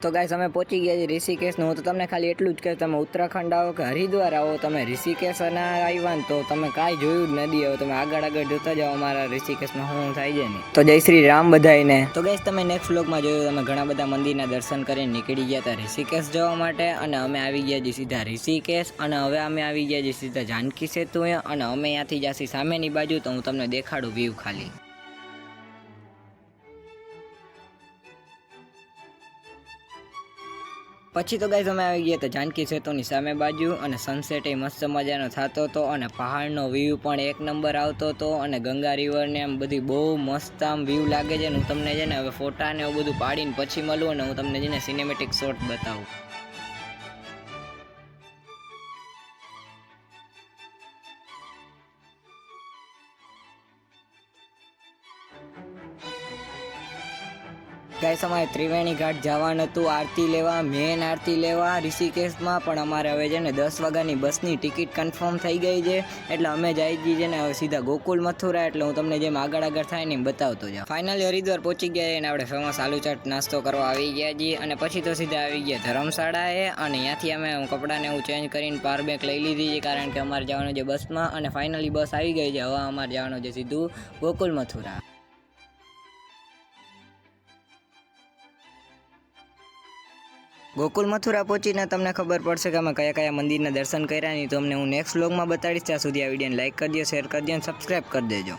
તો ગાઈસ અમે પહોંચી ગયા છીએ ઋષિકેશનું. હું તો તમને ખાલી એટલું જ કે તમે ઉત્તરાખંડ આવો કે હરિદ્વાર આવો, તમે ઋષિકેશ ના આવ્યા ને તો તમે કાંઈ જોયું જ નથી. હવે તમે આગળ જોતા જાઓ અમારા ઋષિકેશમાં શું થાય છે ને. તો જય શ્રી રામ બધાઈને. તો ગાઈસ તમે નેક્સ્ટ વ્લોગમાં જોયું, તમે ઘણા બધા મંદિરના દર્શન કરીને નીકળી ગયા હતા ઋષિકેશ જવા માટે, અને અમે આવી ગયા છીએ સીધા ઋષિકેશ, અને હવે અમે આવી ગયા છીએ સીધા જાનકી સેતુએ, અને અમે ત્યાંથી જઈશું સામેની બાજુ. તો હું તમને દેખાડું વ્યૂ ખાલી. પછી તો ગાઈસ અમે આવી ગયા હતા જાનકી સેતુની સામે બાજુ, અને સનસેટ એ મસ્ત મજાનો થતો હતો, અને પહાડનો વ્યૂ પણ એક નંબર આવતો હતો, અને ગંગા રિવરને એમ બધી બહુ મસ્ત આમ વ્યૂ લાગે છે. હું તમને છે ને હવે ફોટા ને એવું બધું પાડીને પછી મળું, અને હું તમને છે ને સિનેમેટિક શોટ બતાવું. ગાઈસ અમારે ત્રિવેણી ઘાટ જવાનું હતું આરતી લેવા, મેન આરતી લેવા ઋષિકેશમાં, પણ અમારે હવે છે ને 10 વાગ્યાની બસની ટિકિટ કન્ફર્મ થઈ ગઈ છે, એટલે અમે જઈ જઈએ છે ને હવે સીધા ગોકુલ મથુરા. એટલે હું તમને જેમ આગળ થાય ને એમ બતાવતો જાઉં. ફાઇનલી હરિદ્વાર પહોંચી ગયા અને આપણે ફેમસ આલુ ચાટ નાસ્તો કરવા આવી ગયા છીએ, અને પછી તો સીધા આવી ગયા ધર્મશાળાએ, અને ત્યાંથી અમે કપડાને એવું ચેન્જ કરીને પાવર બેંક લઈ લીધી છે, કારણ કે અમારે જવાનું છે બસમાં. અને ફાઇનલી બસ આવી ગઈ છે, હવે અમારે જવાનું છે સીધું ગોકુલ મથુરા. ગોકુલ મથુરા પહોંચીને તમને ખબર પડશે કે અમે કયા કયા મંદિરના દર્શન કર્યા નહીં. તો અમને હું નેક્સ્ટ વ્લોગમાં બતાડીશ. ત્યાં સુધી આ વિડીયોને લાઈક કરી દો, શેર કરી દો અને સબસ્ક્રાઈબ કરી દેજો.